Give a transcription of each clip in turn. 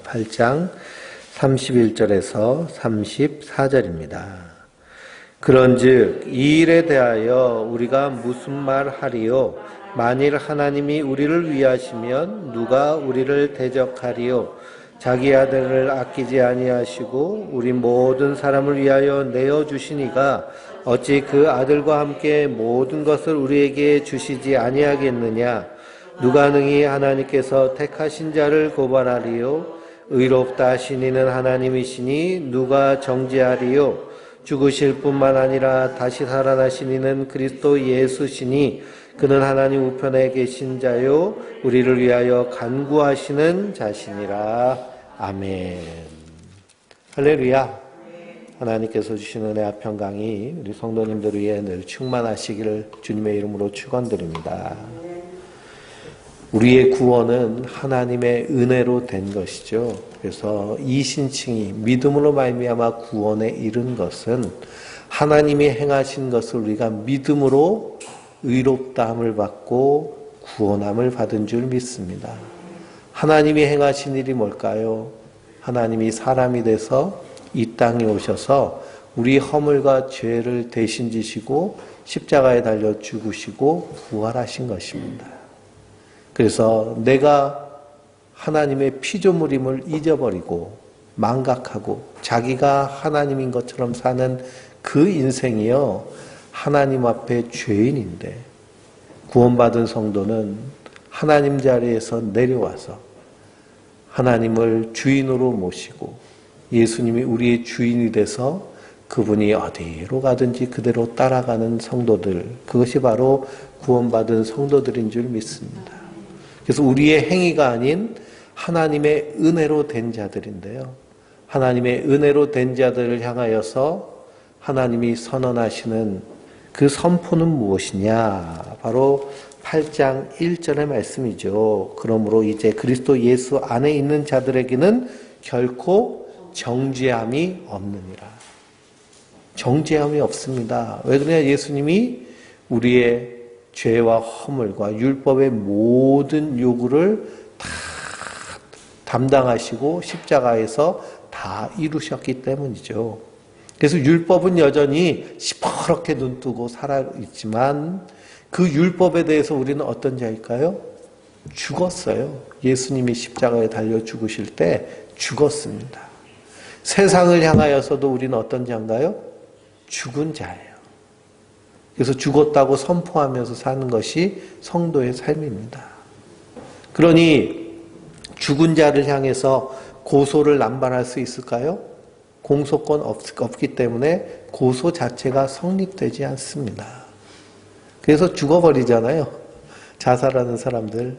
8장 31절에서 34절입니다. 그런즉 이 일에 대하여 우리가 무슨 말 하리요? 만일 하나님이 우리를 위하시면 누가 우리를 대적하리요? 자기 아들을 아끼지 아니하시고 우리 모든 사람을 위하여 내어주시니가 어찌 그 아들과 함께 모든 것을 우리에게 주시지 아니하겠느냐? 누가 능히 하나님께서 택하신 자를 고발하리요? 의롭다 하신 이는 하나님이시니 누가 정죄하리요? 죽으실 뿐만 아니라 다시 살아나신 이는 그리스도 예수시니 그는 하나님 우편에 계신 자요 우리를 위하여 간구하시는 자시니라. 아멘. 할렐루야. 하나님께서 주시는 은혜와 평강이 우리 성도님들 위해 늘 충만하시기를 주님의 이름으로 축원드립니다. 우리의 구원은 하나님의 은혜로 된 것이죠. 그래서 이 신칭이 믿음으로 말미암아 구원에 이른 것은 하나님이 행하신 것을 우리가 믿음으로 의롭다함을 받고 구원함을 받은 줄 믿습니다. 하나님이 행하신 일이 뭘까요? 하나님이 사람이 돼서 이 땅에 오셔서 우리 허물과 죄를 대신 지시고 십자가에 달려 죽으시고 부활하신 것입니다. 그래서 내가 하나님의 피조물임을 잊어버리고 망각하고 자기가 하나님인 것처럼 사는 그 인생이요, 하나님 앞에 죄인인데 구원받은 성도는 하나님 자리에서 내려와서 하나님을 주인으로 모시고 예수님이 우리의 주인이 돼서 그분이 어디로 가든지 그대로 따라가는 성도들, 그것이 바로 구원받은 성도들인 줄 믿습니다. 그래서 우리의 행위가 아닌 하나님의 은혜로 된 자들인데요. 하나님의 은혜로 된 자들을 향하여서 하나님이 선언하시는 그 선포는 무엇이냐? 바로 8장 1절의 말씀이죠. 그러므로 이제 그리스도 예수 안에 있는 자들에게는 결코 정죄함이 없느니라. 정죄함이 없습니다. 왜 그러냐? 예수님이 우리의 죄와 허물과 율법의 모든 요구를 다 담당하시고 십자가에서 다 이루셨기 때문이죠. 그래서 율법은 여전히 시퍼렇게 눈뜨고 살아있지만 그 율법에 대해서 우리는 어떤 자일까요? 죽었어요. 예수님이 십자가에 달려 죽으실 때 죽었습니다. 세상을 향하여서도 우리는 어떤 자인가요? 죽은 자예요. 그래서 죽었다고 선포하면서 사는 것이 성도의 삶입니다. 그러니 죽은 자를 향해서 고소를 남발할 수 있을까요? 공소권 없기 때문에 고소 자체가 성립되지 않습니다. 그래서 죽어버리잖아요. 자살하는 사람들.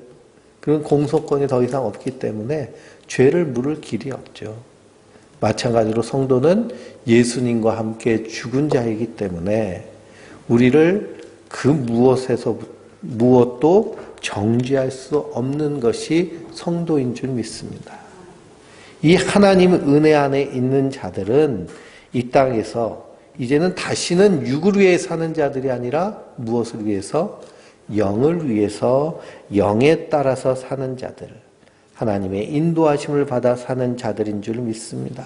그런 공소권이 더 이상 없기 때문에 죄를 물을 길이 없죠. 마찬가지로 성도는 예수님과 함께 죽은 자이기 때문에 우리를 그 무엇도 정죄할 수 없는 것이 성도인 줄 믿습니다. 이 하나님 은혜 안에 있는 자들은 이 땅에서 이제는 다시는 육을 위해 사는 자들이 아니라 무엇을 위해서? 영을 위해서 영에 따라서 사는 자들, 하나님의 인도하심을 받아 사는 자들인 줄 믿습니다.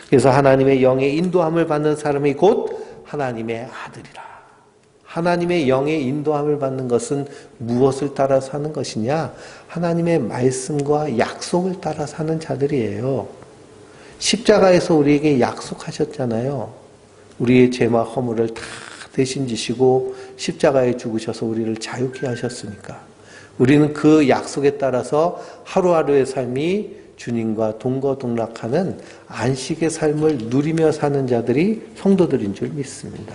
그래서 하나님의 영의 인도함을 받는 사람이 곧 하나님의 아들이라. 하나님의 영의 인도함을 받는 것은 무엇을 따라 사는 것이냐? 하나님의 말씀과 약속을 따라 사는 자들이에요. 십자가에서 우리에게 약속하셨잖아요. 우리의 죄와 허물을 다 대신 지시고 십자가에 죽으셔서 우리를 자유케 하셨으니까 우리는 그 약속에 따라서 하루하루의 삶이 주님과 동거동락하는 안식의 삶을 누리며 사는 자들이 성도들인 줄 믿습니다.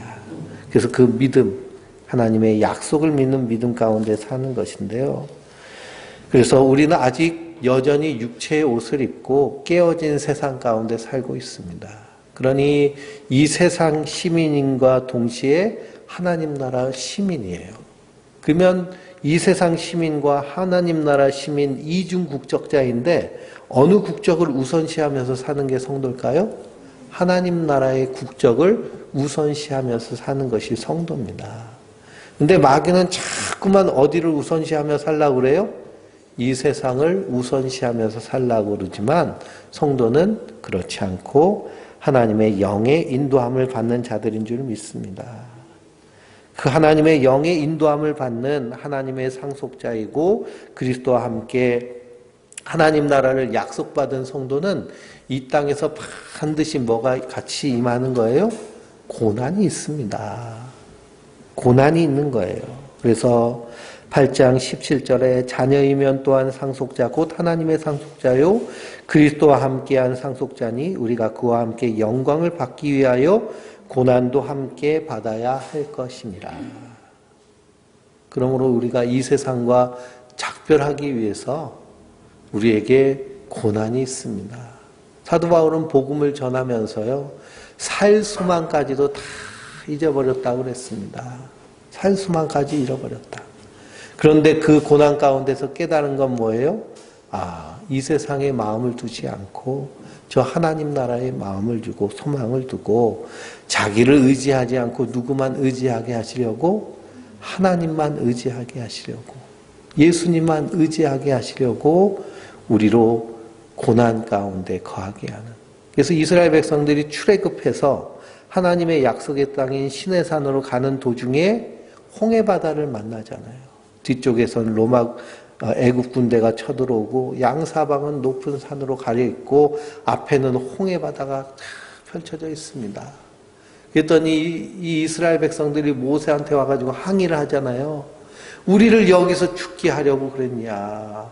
그래서 그 믿음, 하나님의 약속을 믿는 믿음 가운데 사는 것인데요. 그래서 우리는 아직 여전히 육체의 옷을 입고 깨어진 세상 가운데 살고 있습니다. 그러니 이 세상 시민인과 동시에 하나님 나라 시민이에요. 그러면 이 세상 시민과 하나님 나라 시민 이중 국적자인데 어느 국적을 우선시하면서 사는 게 성도일까요? 하나님 나라의 국적을 우선시하면서 사는 것이 성도입니다. 근데 마귀는 자꾸만 어디를 우선시하며 살라고 그래요? 이 세상을 우선시하면서 살라고 그러지만 성도는 그렇지 않고 하나님의 영의 인도함을 받는 자들인 줄 믿습니다. 그 하나님의 영의 인도함을 받는 하나님의 상속자이고 그리스도와 함께 하나님 나라를 약속받은 성도는 이 땅에서 반드시 뭐가 같이 임하는 거예요? 고난이 있습니다. 고난이 있는 거예요. 그래서 8장 17절에 자녀이면 또한 상속자 곧 하나님의 상속자요 그리스도와 함께한 상속자니 우리가 그와 함께 영광을 받기 위하여 고난도 함께 받아야 할 것입니다. 그러므로 우리가 이 세상과 작별하기 위해서 우리에게 고난이 있습니다. 사도 바울은 복음을 전하면서요, 살 수만까지도 다 잊어버렸다고 그랬습니다. 살 수만까지 잃어버렸다. 그런데 그 고난 가운데서 깨달은 건 뭐예요? 이 세상에 마음을 두지 않고 저 하나님 나라에 마음을 주고 소망을 두고 자기를 의지하지 않고 누구만 의지하게 하시려고 하나님만 의지하게 하시려고 예수님만 의지하게 하시려고 우리로 고난 가운데 거하게 하는. 그래서 이스라엘 백성들이 출애굽해서 하나님의 약속의 땅인 시내산으로 가는 도중에 홍해바다를 만나잖아요. 뒤쪽에서는 애굽 군대가 쳐들어오고 양사방은 높은 산으로 가려 있고 앞에는 홍해바다가 펼쳐져 있습니다. 그랬더니 이 이스라엘 백성들이 모세한테 와가지고 항의를 하잖아요. 우리를 여기서 죽게 하려고 그랬냐.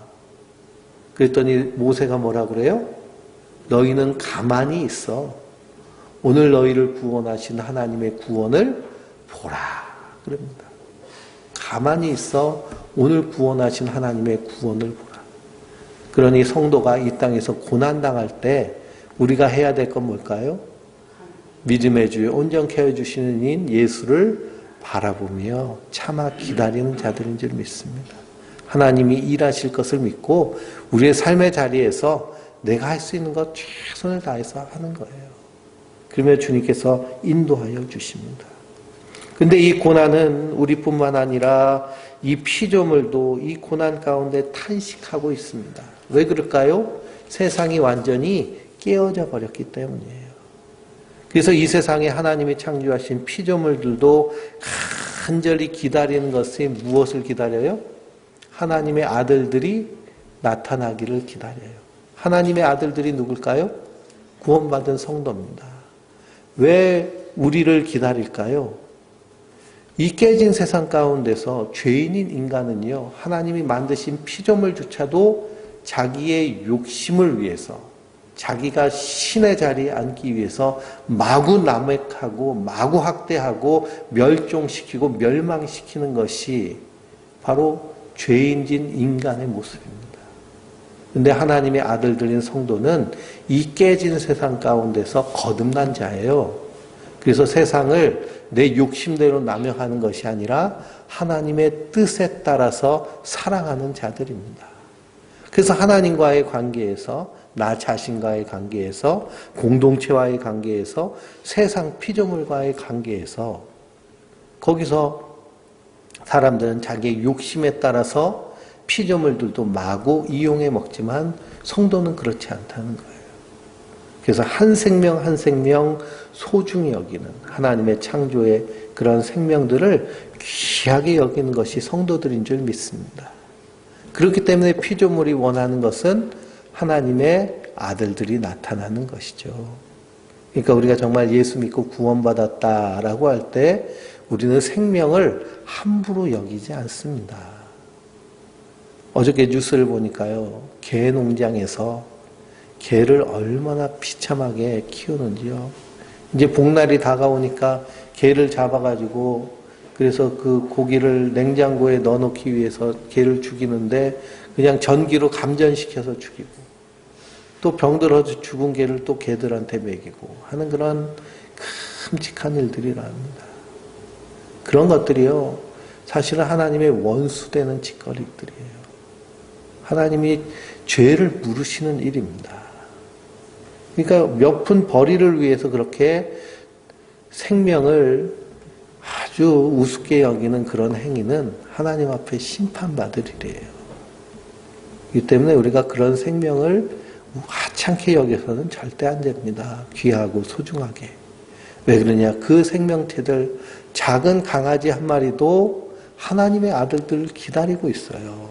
그랬더니 모세가 뭐라 그래요? 너희는 가만히 있어. 오늘 너희를 구원하신 하나님의 구원을 보라. 그럽니다. 가만히 있어. 오늘 구원하신 하나님의 구원을 보라. 그러니 성도가 이 땅에서 고난당할 때 우리가 해야 될 건 뭘까요? 믿음의 주여 온전케 해주시는 인 예수를 바라보며 참아 기다리는 자들인 줄 믿습니다. 하나님이 일하실 것을 믿고 우리의 삶의 자리에서 내가 할 수 있는 것 최선을 다해서 하는 거예요. 그러면 주님께서 인도하여 주십니다. 근데 이 고난은 우리뿐만 아니라 이 피조물도 이 고난 가운데 탄식하고 있습니다. 왜 그럴까요? 세상이 완전히 깨어져 버렸기 때문이에요. 그래서 이 세상에 하나님이 창조하신 피조물들도 간절히 기다리는 것이 무엇을 기다려요? 하나님의 아들들이 나타나기를 기다려요. 하나님의 아들들이 누굴까요? 구원받은 성도입니다. 왜 우리를 기다릴까요? 이 깨진 세상 가운데서 죄인인 인간은요, 하나님이 만드신 피조물조차도 자기의 욕심을 위해서, 자기가 신의 자리에 앉기 위해서 마구 남획하고, 마구 학대하고, 멸종시키고, 멸망시키는 것이 바로 죄인진 인간의 모습입니다. 근데 하나님의 아들들인 성도는 이 깨진 세상 가운데서 거듭난 자예요. 그래서 세상을 내 욕심대로 남용하는 것이 아니라 하나님의 뜻에 따라서 사랑하는 자들입니다. 그래서 하나님과의 관계에서, 나 자신과의 관계에서, 공동체와의 관계에서, 세상 피조물과의 관계에서 거기서 사람들은 자기의 욕심에 따라서 피조물들도 마구 이용해 먹지만 성도는 그렇지 않다는 거예요. 그래서 한 생명 한 생명 소중히 여기는 하나님의 창조의 그런 생명들을 귀하게 여기는 것이 성도들인 줄 믿습니다. 그렇기 때문에 피조물이 원하는 것은 하나님의 아들들이 나타나는 것이죠. 그러니까 우리가 정말 예수 믿고 구원받았다라고 할 때 우리는 생명을 함부로 여기지 않습니다. 어저께 뉴스를 보니까요, 개 농장에서 개를 얼마나 비참하게 키우는지요. 이제 복날이 다가오니까 개를 잡아가지고 그래서 그 고기를 냉장고에 넣어놓기 위해서 개를 죽이는데 그냥 전기로 감전시켜서 죽이고 또 병들어서 죽은 개를 또 개들한테 먹이고 하는 그런 끔찍한 일들이랍니다. 그런 것들이요, 사실은 하나님의 원수되는 짓거리들이에요. 하나님이 죄를 물으시는 일입니다. 그러니까 몇 푼 벌이를 위해서 그렇게 생명을 아주 우습게 여기는 그런 행위는 하나님 앞에 심판받을 일이에요. 이 때문에 우리가 그런 생명을 하찮게 여겨서는 절대 안 됩니다. 귀하고 소중하게. 왜 그러냐? 그 생명체들, 작은 강아지 한 마리도 하나님의 아들들을 기다리고 있어요.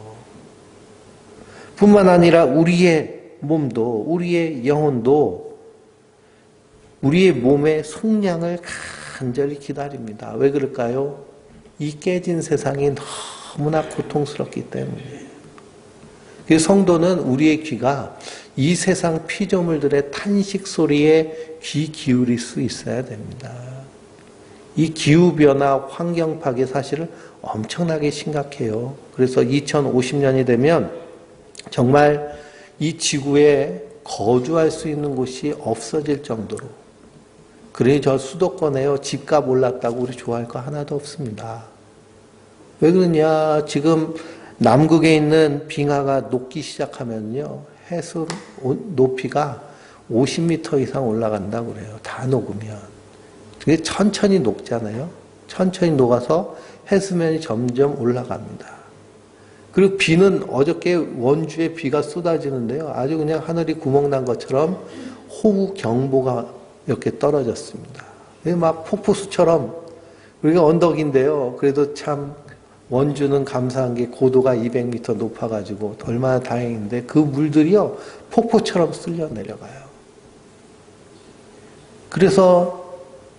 뿐만 아니라 우리의 몸도, 우리의 영혼도 우리의 몸의 속량을 간절히 기다립니다. 왜 그럴까요? 이 깨진 세상이 너무나 고통스럽기 때문에. 그 성도는 우리의 귀가 이 세상 피조물들의 탄식 소리에 귀 기울일 수 있어야 됩니다. 이 기후변화, 환경 파괴 사실은 엄청나게 심각해요. 그래서 2050년이 되면 정말 이 지구에 거주할 수 있는 곳이 없어질 정도로. 그래 저 수도권에요. 집값 올랐다고 우리 좋아할 거 하나도 없습니다. 왜 그러냐? 지금 남극에 있는 빙하가 녹기 시작하면요. 해수 높이가 50m 이상 올라간다고 그래요. 다 녹으면. 그게 천천히 녹잖아요. 천천히 녹아서 해수면이 점점 올라갑니다. 그리고 비는 어저께 원주에 비가 쏟아지는데요. 아주 그냥 하늘이 구멍난 것처럼 호우경보가 이렇게 떨어졌습니다. 막 폭포수처럼 우리가 언덕인데요. 그래도 참 원주는 감사한 게 고도가 200m 높아가지고 얼마나 다행인데 그 물들이요 폭포처럼 쓸려 내려가요. 그래서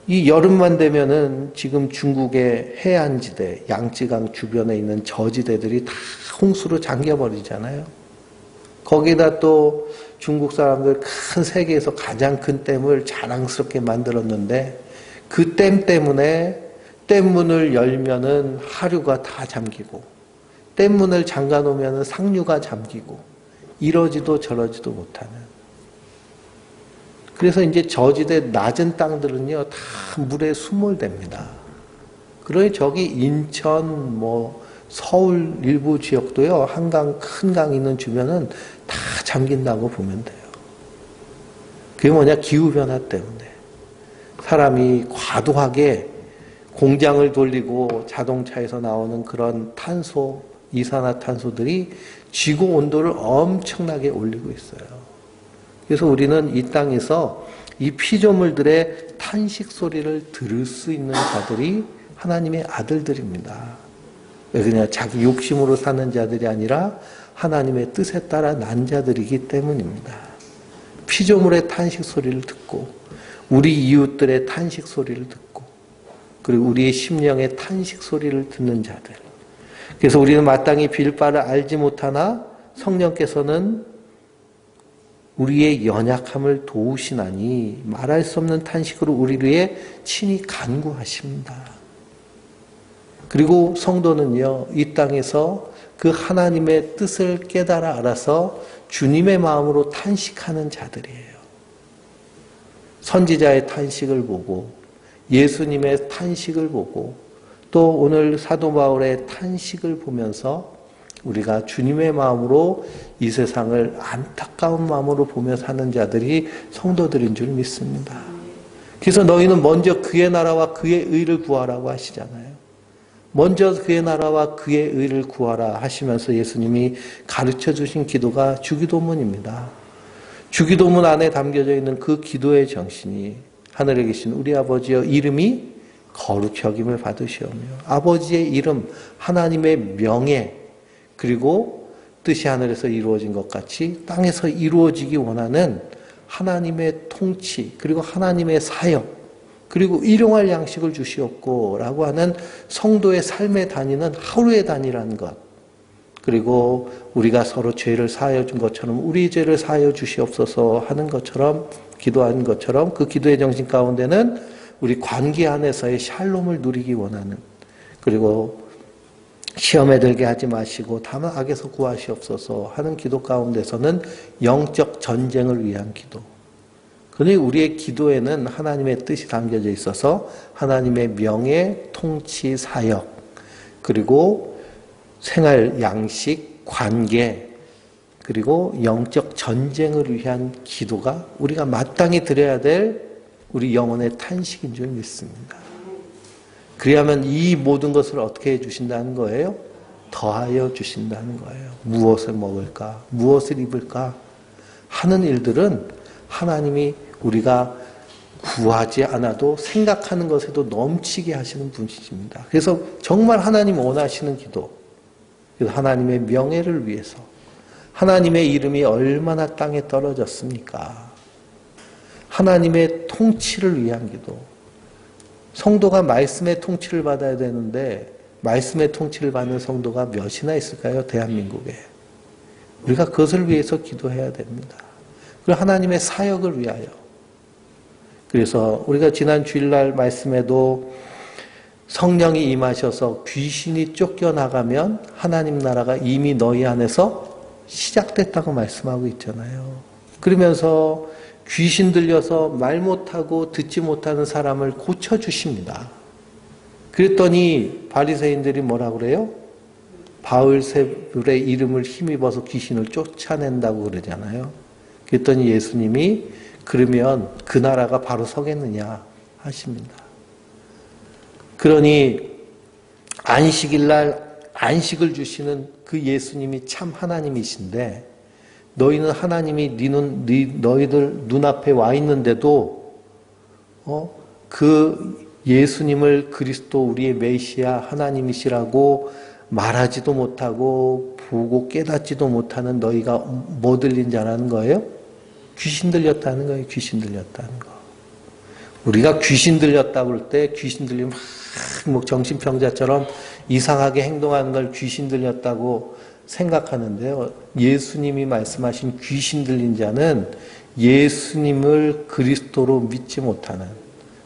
이 여름만 되면은 지금 중국의 해안지대, 양쯔강 주변에 있는 저지대들이 다 홍수로 잠겨버리잖아요. 거기다 또 중국 사람들 큰 세계에서 가장 큰 댐을 자랑스럽게 만들었는데 그 댐 때문에 댐문을 열면은 하류가 다 잠기고 댐문을 잠가 놓으면은 상류가 잠기고 이러지도 저러지도 못하는. 그래서 이제 저지대 낮은 땅들은요 다 물에 수몰됩니다. 그러니 저기 인천 서울 일부 지역도요 한강 큰 강 있는 주변은 다 잠긴다고 보면 돼요. 그게 뭐냐? 기후변화 때문에 사람이 과도하게 공장을 돌리고 자동차에서 나오는 그런 탄소, 이산화탄소들이 지구 온도를 엄청나게 올리고 있어요. 그래서 우리는 이 땅에서 이 피조물들의 탄식 소리를 들을 수 있는 자들이 하나님의 아들들입니다. 왜 그러냐? 자기 욕심으로 사는 자들이 아니라 하나님의 뜻에 따라 난 자들이기 때문입니다. 피조물의 탄식 소리를 듣고 우리 이웃들의 탄식 소리를 듣고 그리고 우리의 심령의 탄식 소리를 듣는 자들. 그래서 우리는 마땅히 빌 바를 알지 못하나 성령께서는 우리의 연약함을 도우시나니 말할 수 없는 탄식으로 우리를 위해 친히 간구하십니다. 그리고 성도는요, 이 땅에서 그 하나님의 뜻을 깨달아 알아서 주님의 마음으로 탄식하는 자들이에요. 선지자의 탄식을 보고 예수님의 탄식을 보고 또 오늘 사도 바울의 탄식을 보면서 우리가 주님의 마음으로 이 세상을 안타까운 마음으로 보며 사는 자들이 성도들인 줄 믿습니다. 그래서 너희는 먼저 그의 나라와 그의 의를 구하라고 하시잖아요. 먼저 그의 나라와 그의 의를 구하라 하시면서 예수님이 가르쳐 주신 기도가 주기도문입니다. 주기도문 안에 담겨져 있는 그 기도의 정신이 하늘에 계신 우리 아버지여 이름이 거룩히 여김을 받으시오며 아버지의 이름 하나님의 명예 그리고 뜻이 하늘에서 이루어진 것 같이 땅에서 이루어지기 원하는 하나님의 통치 그리고 하나님의 사역 그리고 일용할 양식을 주시옵고 라고 하는 성도의 삶의 단위는 하루의 단위라는 것 그리고 우리가 서로 죄를 사하여 준 것처럼 우리 죄를 사하여 주시옵소서 하는 것처럼 기도하는 것처럼 그 기도의 정신 가운데는 우리 관계 안에서의 샬롬을 누리기 원하는 그리고 시험에 들게 하지 마시고 다만 악에서 구하시옵소서 하는 기도 가운데서는 영적 전쟁을 위한 기도. 그러니 우리의 기도에는 하나님의 뜻이 담겨져 있어서 하나님의 명예, 통치, 사역 그리고 생활 양식, 관계 그리고 영적 전쟁을 위한 기도가 우리가 마땅히 드려야 될 우리 영혼의 탄식인 줄 믿습니다. 그래야만 이 모든 것을 어떻게 해주신다는 거예요? 더하여 주신다는 거예요. 무엇을 먹을까? 무엇을 입을까? 하는 일들은 하나님이 우리가 구하지 않아도 생각하는 것에도 넘치게 하시는 분이십니다. 그래서 정말 하나님 원하시는 기도, 그래서 하나님의 명예를 위해서 하나님의 이름이 얼마나 땅에 떨어졌습니까? 하나님의 통치를 위한 기도. 성도가 말씀의 통치를 받아야 되는데 말씀의 통치를 받는 성도가 몇이나 있을까요? 대한민국에. 우리가 그것을 위해서 기도해야 됩니다. 그리고 하나님의 사역을 위하여. 그래서 우리가 지난 주일날 말씀에도 성령이 임하셔서 귀신이 쫓겨나가면 하나님 나라가 이미 너희 안에서 시작됐다고 말씀하고 있잖아요. 그러면서 귀신 들려서 말 못하고 듣지 못하는 사람을 고쳐주십니다. 그랬더니 바리새인들이 뭐라고 그래요? 바울세불의 이름을 힘입어서 귀신을 쫓아낸다고 그러잖아요. 그랬더니 예수님이 그러면 그 나라가 바로 서겠느냐 하십니다. 그러니 안식일날 안식을 주시는 그 예수님이 참 하나님이신데 너희는 하나님이 너희들 눈앞에 와 있는데도 그 예수님을 그리스도 우리의 메시아 하나님이시라고 말하지도 못하고 보고 깨닫지도 못하는 너희가 뭐 들린 자라는 거예요? 귀신 들렸다는 거예요. 귀신 들렸다는 거. 우리가 귀신 들렸다고 할 때 귀신 들리면 막 정신병자처럼 이상하게 행동하는 걸 귀신 들렸다고 생각하는데요. 예수님이 말씀하신 귀신 들린 자는 예수님을 그리스도로 믿지 못하는,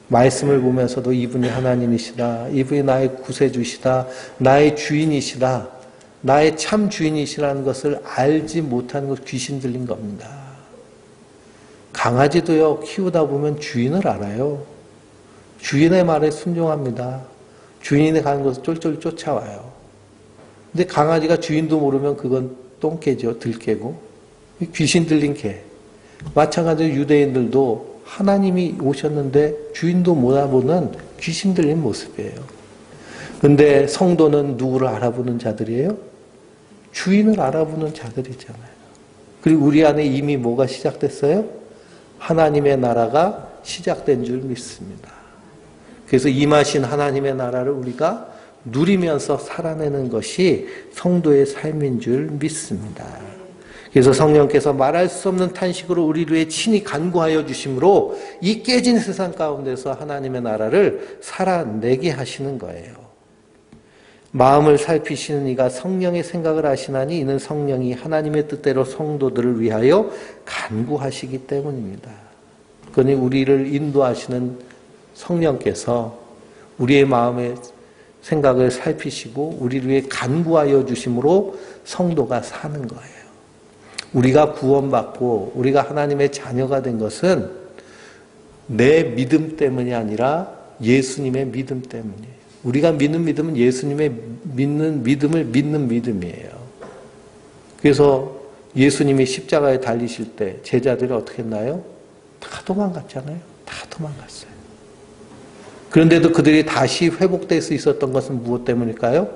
말씀을 보면서도 이분이 하나님이시다, 이분이 나의 구세주시다, 나의 주인이시다, 나의 참 주인이시라는 것을 알지 못하는 것, 귀신 들린 겁니다. 강아지도요, 키우다 보면 주인을 알아요. 주인의 말에 순종합니다. 주인이 가는 곳을 쫄쫄 쫓아와요. 근데 강아지가 주인도 모르면 그건 똥개죠. 들개고. 귀신 들린 개. 마찬가지로 유대인들도 하나님이 오셨는데 주인도 못 알아보는 귀신 들린 모습이에요. 근데 성도는 누구를 알아보는 자들이에요? 주인을 알아보는 자들이잖아요. 그리고 우리 안에 이미 뭐가 시작됐어요? 하나님의 나라가 시작된 줄 믿습니다. 그래서 임하신 하나님의 나라를 우리가 누리면서 살아내는 것이 성도의 삶인 줄 믿습니다. 그래서 성령께서 말할 수 없는 탄식으로 우리를 위해 친히 간구하여 주심으로 이 깨진 세상 가운데서 하나님의 나라를 살아내게 하시는 거예요. 마음을 살피시는 이가 성령의 생각을 하시나니 이는 성령이 하나님의 뜻대로 성도들을 위하여 간구하시기 때문입니다. 그러니 우리를 인도하시는 성령께서 우리의 마음의 생각을 살피시고 우리를 위해 간구하여 주심으로 성도가 사는 거예요. 우리가 구원받고 우리가 하나님의 자녀가 된 것은 내 믿음 때문이 아니라 예수님의 믿음 때문이에요. 우리가 믿는 믿음은 예수님의 믿는 믿음을 믿는 믿음이에요. 그래서 예수님이 십자가에 달리실 때 제자들이 어떻게 했나요? 다 도망갔잖아요. 다 도망갔어요. 그런데도 그들이 다시 회복될 수 있었던 것은 무엇 때문일까요?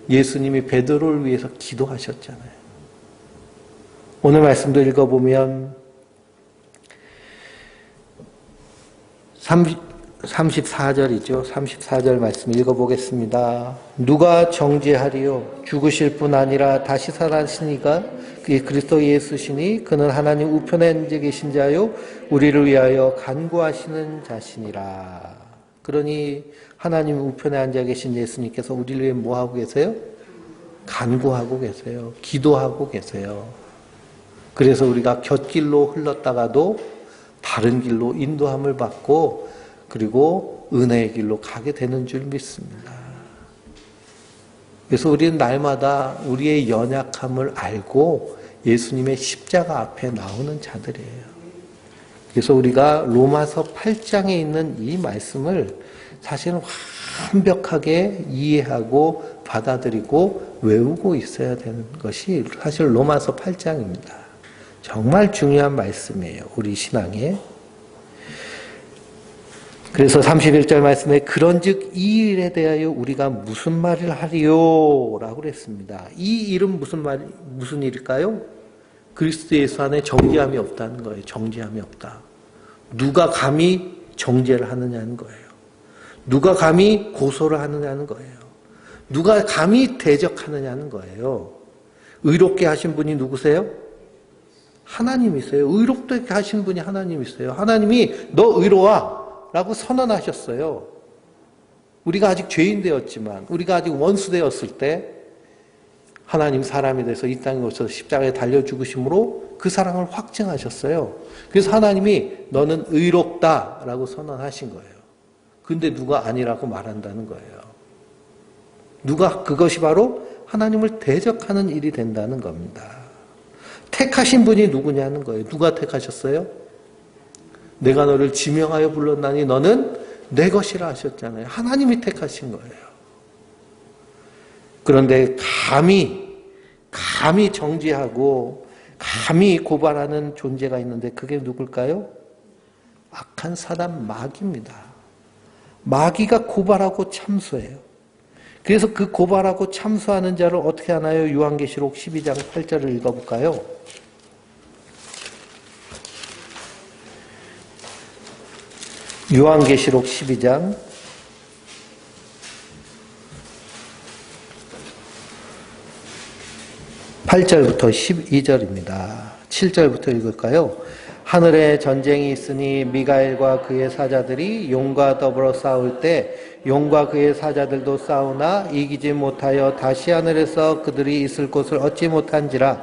예수님이 베드로를 위해서 기도하셨잖아요. 오늘 말씀도 읽어보면 34절이죠. 34절 말씀 읽어보겠습니다. 누가 정죄하리요? 죽으실 뿐 아니라 다시 살아나시니가 그게 그리스도 예수시니 그는 하나님 우편에 앉아 계신 자요 우리를 위하여 간구하시는 자시니라. 그러니 하나님 우편에 앉아 계신 예수님께서 우리를 위해 뭐하고 계세요? 간구하고 계세요. 기도하고 계세요. 그래서 우리가 곁길로 흘렀다가도 바른 길로 인도함을 받고 그리고 은혜의 길로 가게 되는 줄 믿습니다. 그래서 우리는 날마다 우리의 연약함을 알고 예수님의 십자가 앞에 나오는 자들이에요. 그래서 우리가 로마서 8장에 있는 이 말씀을 사실은 완벽하게 이해하고 받아들이고 외우고 있어야 되는 것이 사실 로마서 8장입니다. 정말 중요한 말씀이에요. 우리 신앙에. 그래서 31절 말씀에 그런즉 이 일에 대하여 우리가 무슨 말을 하리요? 라고 그랬습니다. 이 일은 무슨 일일까요? 그리스도 예수 안에 정죄함이 없다는 거예요. 정죄함이 없다. 누가 감히 정죄를 하느냐는 거예요. 누가 감히 고소를 하느냐는 거예요. 누가 감히 대적하느냐는 거예요. 의롭게 하신 분이 누구세요? 하나님이세요. 의롭게 하신 분이 하나님이세요. 하나님이 너 의로워 라고 선언하셨어요. 우리가 아직 죄인 되었지만, 우리가 아직 원수 되었을 때 하나님 사람이 돼서 이 땅에 오셔서 십자가에 달려 죽으심으로 그 사랑을 확증하셨어요. 그래서 하나님이 너는 의롭다라고 선언하신 거예요. 근데 누가 아니라고 말한다는 거예요. 그것이 바로 하나님을 대적하는 일이 된다는 겁니다. 택하신 분이 누구냐는 거예요. 누가 택하셨어요? 내가 너를 지명하여 불렀나니 너는 내 것이라 하셨잖아요. 하나님이 택하신 거예요. 그런데 감히 정죄하고 감히 고발하는 존재가 있는데 그게 누굴까요? 악한 사단 마귀입니다. 마귀가 고발하고 참소해요. 그래서 그 고발하고 참소하는 자를 어떻게 하나요? 요한계시록 12장 8절을 읽어볼까요? 요한계시록 12장 8절부터 12절입니다. 7절부터 읽을까요? 하늘에 전쟁이 있으니 미가엘과 그의 사자들이 용과 더불어 싸울 때 용과 그의 사자들도 싸우나 이기지 못하여 다시 하늘에서 그들이 있을 곳을 얻지 못한지라.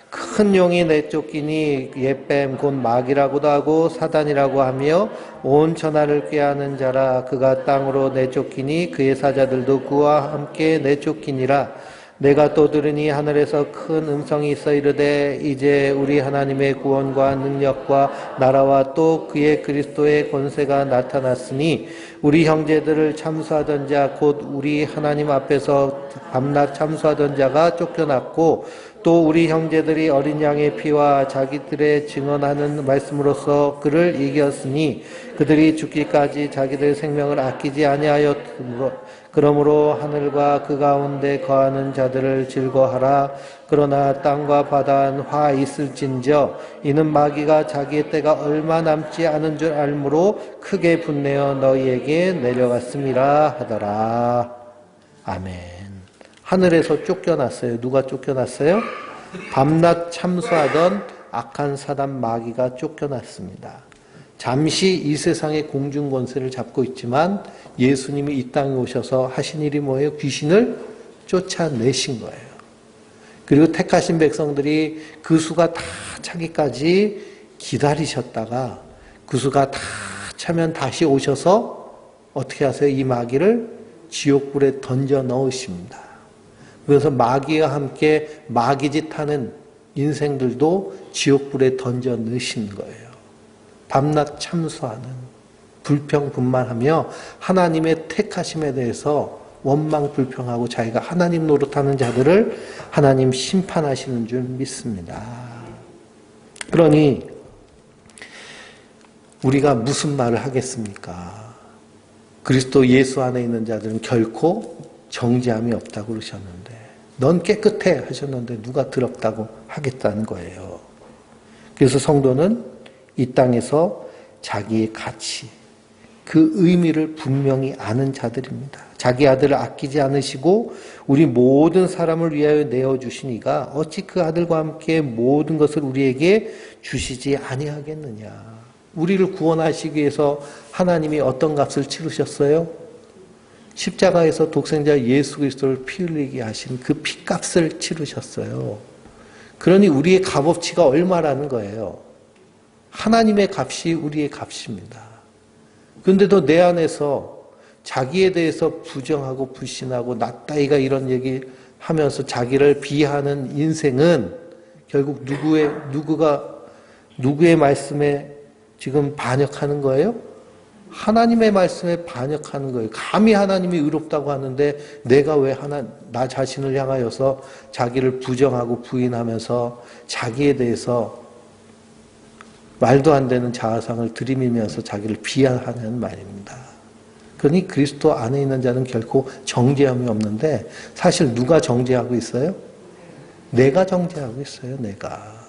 큰 용이 내쫓기니 옛뱀 곧 마귀라고도 하고 사단이라고 하며 온 천하를 꾀하는 자라. 그가 땅으로 내쫓기니 그의 사자들도 그와 함께 내쫓기니라. 내가 또 들으니 하늘에서 큰 음성이 있어 이르되 이제 우리 하나님의 구원과 능력과 나라와 또 그의 그리스도의 권세가 나타났으니 우리 형제들을 참수하던 자 곧 우리 하나님 앞에서 밤낮 참수하던 자가 쫓겨났고 또 우리 형제들이 어린 양의 피와 자기들의 증언하는 말씀으로써 그를 이겼으니 그들이 죽기까지 자기들 생명을 아끼지 아니하였으므로 그러므로 하늘과 그 가운데 거하는 자들을 즐거하라. 그러나 땅과 바다는 화 있을진저 이는 마귀가 자기의 때가 얼마 남지 않은 줄 알므로 크게 분내어 너희에게 내려갔음이라 하더라. 아멘. 하늘에서 쫓겨났어요. 누가 쫓겨났어요? 밤낮 참수하던 악한 사단 마귀가 쫓겨났습니다. 잠시 이 세상의 공중 권세를 잡고 있지만 예수님이 이 땅에 오셔서 하신 일이 뭐예요? 귀신을 쫓아내신 거예요. 그리고 택하신 백성들이 그 수가 다 차기까지 기다리셨다가 그 수가 다 차면 다시 오셔서 어떻게 하세요? 이 마귀를 지옥불에 던져 넣으십니다. 그래서 마귀와 함께 마귀짓 하는 인생들도 지옥불에 던져 넣으신 거예요. 밤낮 참수하는 불평분만하며 하나님의 택하심에 대해서 원망 불평하고 자기가 하나님 노릇하는 자들을 하나님 심판하시는 줄 믿습니다. 그러니 우리가 무슨 말을 하겠습니까? 그리스도 예수 안에 있는 자들은 결코 정죄함이 없다고 그러셨는데 넌 깨끗해 하셨는데 누가 더럽다고 하겠다는 거예요. 그래서 성도는 이 땅에서 자기의 가치, 그 의미를 분명히 아는 자들입니다. 자기 아들을 아끼지 않으시고 우리 모든 사람을 위하여 내어주시니가 어찌 그 아들과 함께 모든 것을 우리에게 주시지 아니하겠느냐. 우리를 구원하시기 위해서 하나님이 어떤 값을 치르셨어요? 십자가에서 독생자 예수 그리스도를 피 흘리게 하신 그 피값을 치르셨어요. 그러니 우리의 값어치가 얼마라는 거예요. 하나님의 값이 우리의 값입니다. 그런데도 내 안에서 자기에 대해서 부정하고 불신하고 나 따위가 이런 얘기 하면서 자기를 비하하는 인생은 결국 누구의 말씀에 지금 반역하는 거예요? 하나님의 말씀에 반역하는 거예요. 감히 하나님이 의롭다고 하는데 내가 왜 나 자신을 향하여서 자기를 부정하고 부인하면서 자기에 대해서 말도 안 되는 자아상을 들이밀면서 자기를 비하하는 말입니다. 그러니 그리스도 안에 있는 자는 결코 정죄함이 없는데 사실 누가 정죄하고 있어요? 내가 정죄하고 있어요. 내가.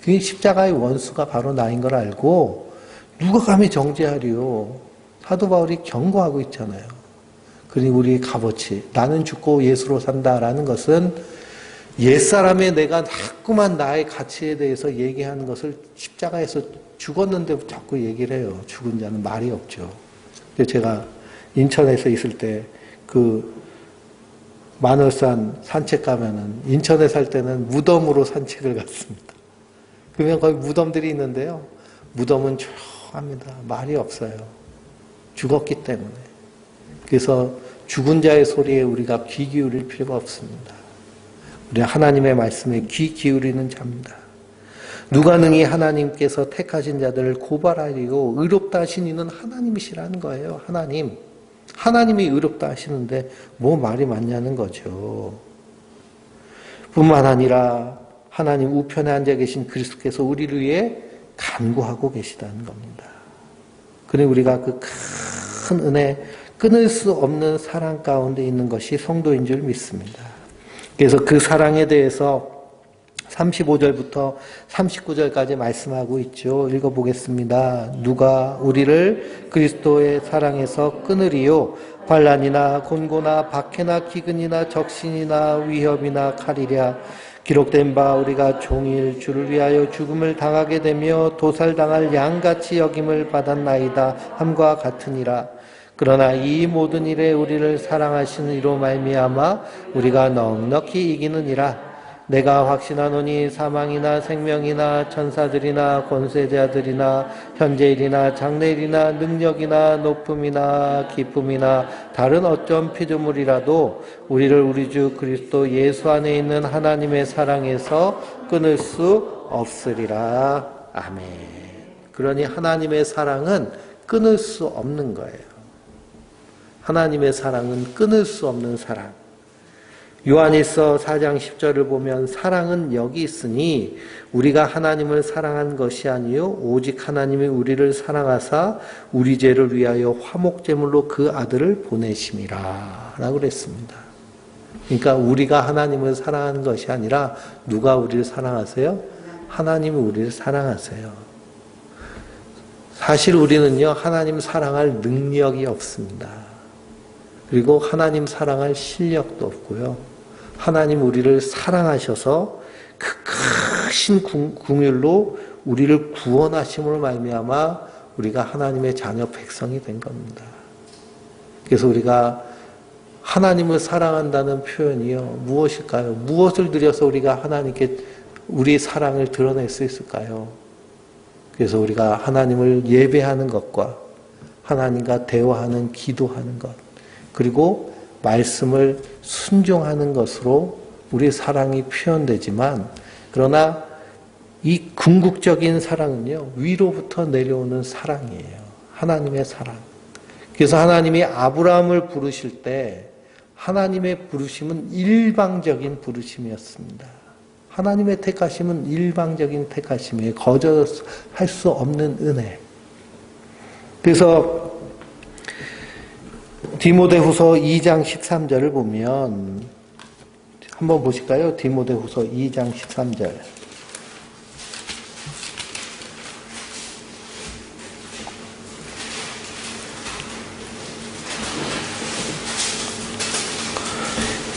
그 십자가의 원수가 바로 나인 걸 알고 누가 감히 정죄하리요. 사도 바울이 경고하고 있잖아요. 그러니 우리 값어치 나는 죽고 예수로 산다라는 것은 옛사람의 내가 자꾸만 나의 가치에 대해서 얘기하는 것을 십자가에서 죽었는데 자꾸 얘기를 해요. 죽은 자는 말이 없죠. 제가 인천에서 있을 때 그 만월산 산책 가면은 인천에 살 때는 무덤으로 산책을 갔습니다. 그러면 거기 무덤들이 있는데요. 무덤은 조용합니다. 말이 없어요. 죽었기 때문에. 그래서 죽은 자의 소리에 우리가 귀 기울일 필요가 없습니다. 우리 하나님의 말씀에 귀 기울이는 자입니다. 누가 능히 하나님께서 택하신 자들을 고발하리고 의롭다 하신 이는 하나님이시라는 거예요. 하나님이 의롭다 하시는데 뭐 말이 많냐는 거죠. 뿐만 아니라 하나님 우편에 앉아 계신 그리스도께서 우리를 위해 간구하고 계시다는 겁니다. 그래 우리가 그 큰 은혜, 끊을 수 없는 사랑 가운데 있는 것이 성도인 줄 믿습니다. 그래서 그 사랑에 대해서 35절부터 39절까지 말씀하고 있죠. 읽어보겠습니다. 누가 우리를 그리스도의 사랑에서 끊으리요? 환난이나 곤고나 박해나 기근이나 적신이나 위협이나 칼이랴. 기록된 바 우리가 종일 주를 위하여 죽음을 당하게 되며 도살당할 양같이 여김을 받았나이다 함과 같으니라. 그러나 이 모든 일에 우리를 사랑하시는 이로 말미암아 우리가 넉넉히 이기느니라. 내가 확신하노니 사망이나 생명이나 천사들이나 권세자들이나 현재일이나 장래일이나 능력이나 높음이나 기쁨이나 다른 어떤 피조물이라도 우리를 우리 주 그리스도 예수 안에 있는 하나님의 사랑에서 끊을 수 없으리라. 아멘. 그러니 하나님의 사랑은 끊을 수 없는 거예요. 하나님의 사랑은 끊을 수 없는 사랑. 요한일서 4장 10절을 보면 사랑은 여기 있으니 우리가 하나님을 사랑한 것이 아니요 오직 하나님이 우리를 사랑하사 우리 죄를 위하여 화목제물로 그 아들을 보내심이라 라고 그랬습니다. 그러니까 우리가 하나님을 사랑하는 것이 아니라 누가 우리를 사랑하세요? 하나님이 우리를 사랑하세요. 사실 우리는요 하나님 사랑할 능력이 없습니다. 그리고 하나님 사랑할 실력도 없고요. 하나님 우리를 사랑하셔서 그 크신 긍휼로 우리를 구원하심으로 말미암아 우리가 하나님의 자녀 백성이 된 겁니다. 그래서 우리가 하나님을 사랑한다는 표현이요. 무엇일까요? 무엇을 들여서 우리가 하나님께 우리 사랑을 드러낼 수 있을까요? 그래서 우리가 하나님을 예배하는 것과 하나님과 대화하는 기도하는 것 그리고 말씀을 순종하는 것으로 우리 사랑이 표현되지만 그러나 이 궁극적인 사랑은요. 위로부터 내려오는 사랑이에요. 하나님의 사랑. 그래서 하나님이 아브라함을 부르실 때 하나님의 부르심은 일방적인 부르심이었습니다. 하나님의 택하심은 일방적인 택하심이에요. 거절할 수 없는 은혜. 그래서 디모데후서 2장 13절을 보면 한번 보실까요? 디모데후서 2장 13절.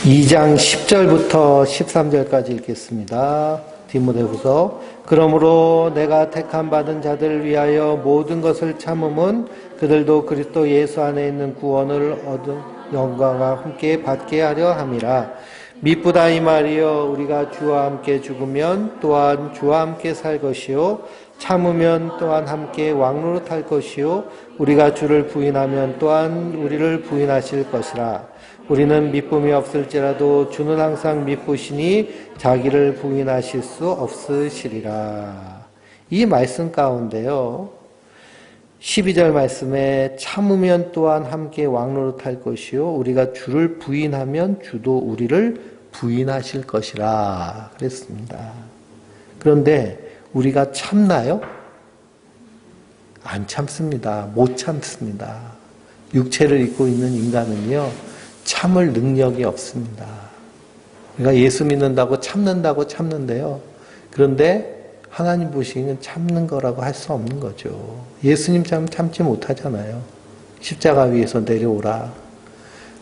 (2장 10절부터 13절까지) 읽겠습니다. 디모데후서. 그러므로 내가 택함 받은 자들을 위하여 모든 것을 참음은 그들도 그리스도 예수 안에 있는 구원을 얻은 영광과 함께 받게 하려 함이라. 미쁘다 이 말이여 우리가 주와 함께 죽으면 또한 주와 함께 살 것이요 참으면 또한 함께 왕노릇할 것이요 우리가 주를 부인하면 또한 우리를 부인하실 것이라. 우리는 미쁨이 없을지라도 주는 항상 미쁘시니 자기를 부인하실 수 없으시리라. 이 말씀 가운데요. 12절 말씀에 참으면 또한 함께 왕노릇할 것이요 우리가 주를 부인하면 주도 우리를 부인하실 것이라 그랬습니다. 그런데 우리가 참나요? 안 참습니다. 못 참습니다. 육체를 입고 있는 인간은요, 참을 능력이 없습니다. 그러니까 예수 믿는다고 참는데요. 그런데 하나님 보시기에는 참는 거라고 할 수 없는 거죠. 예수님 참지 못하잖아요. 십자가 위에서 내려오라.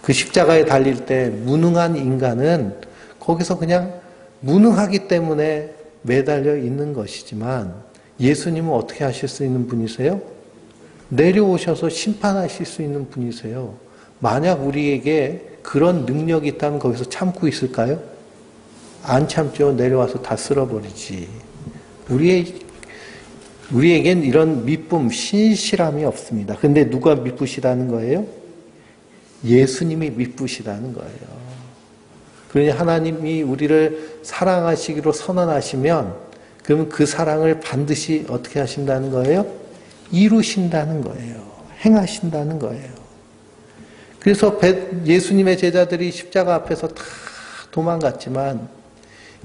그 십자가에 달릴 때 무능한 인간은 거기서 그냥 무능하기 때문에 매달려 있는 것이지만 예수님은 어떻게 하실 수 있는 분이세요? 내려오셔서 심판하실 수 있는 분이세요. 만약 우리에게 그런 능력이 있다면 거기서 참고 있을까요? 안 참죠. 내려와서 다 쓸어버리지. 우리에겐 이런 미쁨, 신실함이 없습니다. 근데 누가 미쁘시다는 거예요? 예수님이 미쁘시다는 거예요. 그러니 하나님이 우리를 사랑하시기로 선언하시면 그러면 그 사랑을 반드시 어떻게 하신다는 거예요? 이루신다는 거예요. 행하신다는 거예요. 그래서 예수님의 제자들이 십자가 앞에서 다 도망갔지만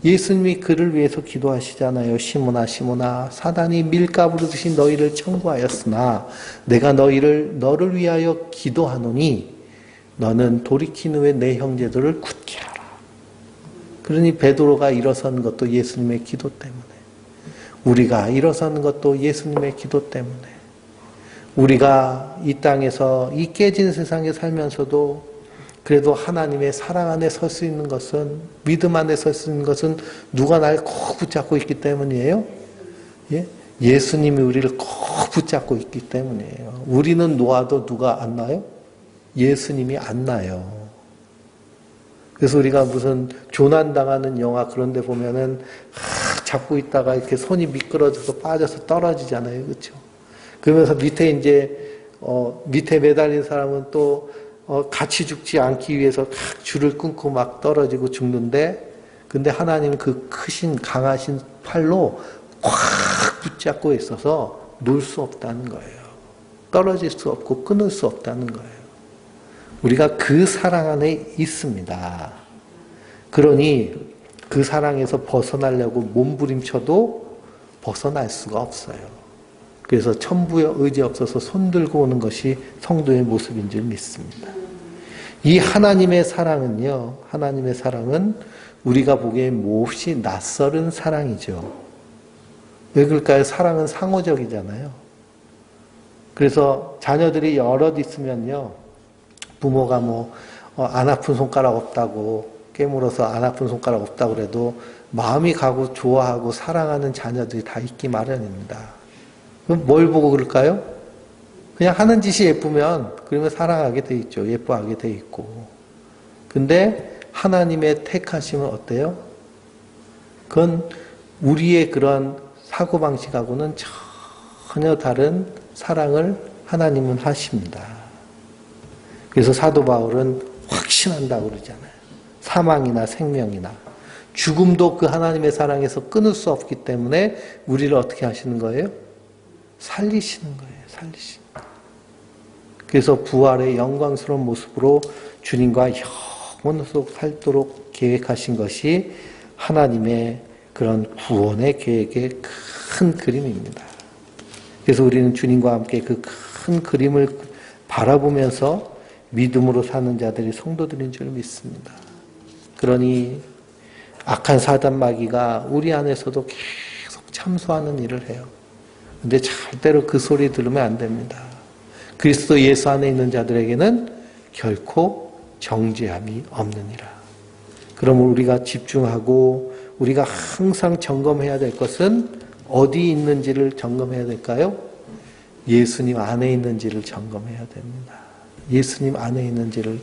예수님이 그를 위해서 기도하시잖아요. 시몬아 시몬아 사단이 밀가부르듯이 너희를 청구하였으나 내가 너를 위하여 기도하노니 너는 돌이킨 후에 내 형제들을 굳게 하라. 그러니 베드로가 일어선 것도 예수님의 기도 때문에, 우리가 일어서는 것도 예수님의 기도 때문에, 우리가 이 땅에서 이 깨진 세상에 살면서도 그래도 하나님의 사랑 안에 설 수 있는 것은, 믿음 안에 설 수 있는 것은 누가 날 꼭 붙잡고 있기 때문이에요? 예? 예수님이 우리를 꼭 붙잡고 있기 때문이에요. 우리는 놓아도 누가 안 놔요? 예수님이 안 놔요. 그래서 우리가 무슨 조난당하는 영화 그런 데 보면은 잡고 있다가 이렇게 손이 미끄러져서 빠져서 떨어지잖아요. 그렇죠? 그러면서 밑에 밑에 매달린 사람은 또 같이 죽지 않기 위해서 줄을 끊고 막 떨어지고 죽는데, 근데 하나님은 그 크신 강하신 팔로 꽉 붙잡고 있어서 놓을 수 없다는 거예요. 떨어질 수 없고 끊을 수 없다는 거예요. 우리가 그 사랑 안에 있습니다. 그러니 그 사랑에서 벗어나려고 몸부림쳐도 벗어날 수가 없어요. 그래서 천부의 의지 없어서 손들고 오는 것이 성도의 모습인 줄 믿습니다. 이 하나님의 사랑은요, 하나님의 사랑은 우리가 보기에 몹시 낯설은 사랑이죠. 왜 그럴까요? 사랑은 상호적이잖아요. 그래서 자녀들이 여럿 있으면요, 부모가 안 아픈 손가락 없다고 깨물어서 안 아픈 손가락 없다고 그래도 마음이 가고 좋아하고 사랑하는 자녀들이 다 있기 마련입니다. 그럼 뭘 보고 그럴까요? 그냥 하는 짓이 예쁘면 그러면 사랑하게 돼 있죠. 예뻐하게 돼 있고. 근데 하나님의 택하심은 어때요? 그건 우리의 그런 사고방식하고는 전혀 다른 사랑을 하나님은 하십니다. 그래서 사도 바울은 확신한다고 그러잖아요. 사망이나 생명이나 죽음도 그 하나님의 사랑에서 끊을 수 없기 때문에 우리를 어떻게 하시는 거예요? 살리시는 거예요. 살리시는 거예요. 그래서 부활의 영광스러운 모습으로 주님과 영원토록 살도록 계획하신 것이 하나님의 그런 구원의 계획의 큰 그림입니다. 그래서 우리는 주님과 함께 그 큰 그림을 바라보면서 믿음으로 사는 자들이 성도들인 줄 믿습니다. 그러니 악한 사단 마귀가 우리 안에서도 계속 참소하는 일을 해요. 근데 절대로 그 소리 들으면 안 됩니다. 그리스도 예수 안에 있는 자들에게는 결코 정죄함이 없느니라. 그러면 우리가 집중하고 우리가 항상 점검해야 될 것은 어디 있는지를 점검해야 될까요? 예수님 안에 있는지를 점검해야 됩니다. 예수님 안에 있는지를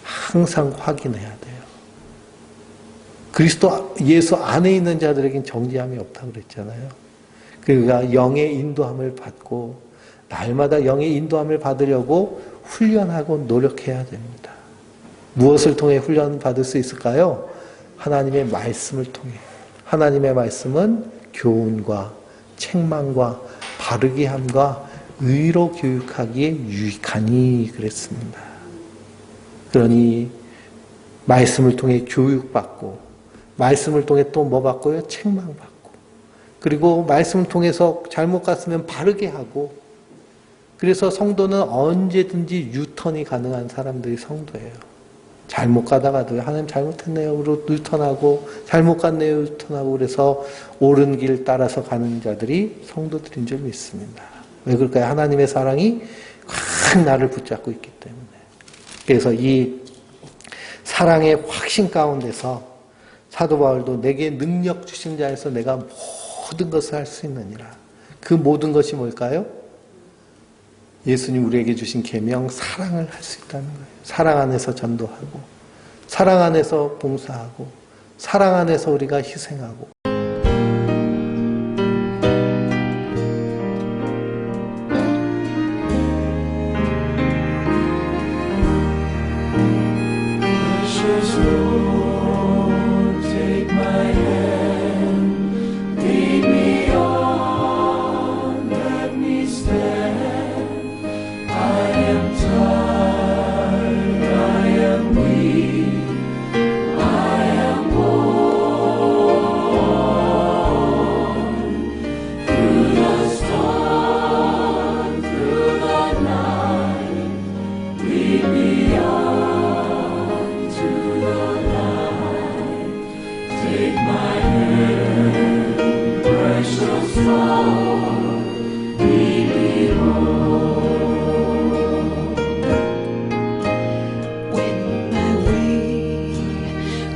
항상 확인해야 돼요. 그리스도 예수 안에 있는 자들에겐 정죄함이 없다고 그랬잖아요. 그러니까 영의 인도함을 받고 날마다 영의 인도함을 받으려고 훈련하고 노력해야 됩니다. 무엇을 통해 훈련 받을 수 있을까요? 하나님의 말씀을 통해. 하나님의 말씀은 교훈과 책망과 바르게 함과 의로 교육하기에 유익하니 그랬습니다. 그러니 말씀을 통해 교육받고, 말씀을 통해 또 뭐 받고요? 책망받고, 그리고 말씀을 통해서 잘못 갔으면 바르게 하고, 그래서 성도는 언제든지 유턴이 가능한 사람들이 성도예요. 잘못 가다가도 하나님 잘못했네요. 그리고 유턴하고 잘못 갔네요. 유턴하고 그래서 옳은 길 따라서 가는 자들이 성도들인 줄 믿습니다. 왜 그럴까요? 하나님의 사랑이 확 나를 붙잡고 있기 때문에. 그래서 이 사랑의 확신 가운데서 사도 바울도 내게 능력 주신 자에서 내가 모든 것을 할 수 있느니라. 그 모든 것이 뭘까요? 예수님 우리에게 주신 계명 사랑을 할 수 있다는 거예요. 사랑 안에서 전도하고 사랑 안에서 봉사하고 사랑 안에서 우리가 희생하고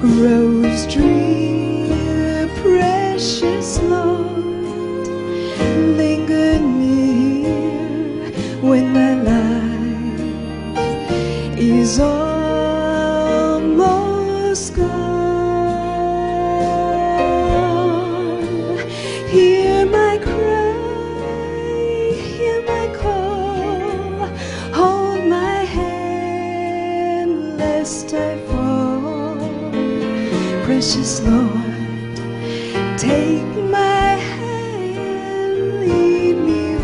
Rose dream, precious Lord, linger near when my life is almost gone. Hear my cry, hear my call, hold my hand lest I fall. Precious Lord, take my hand, lead me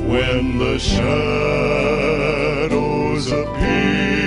When the shadows appear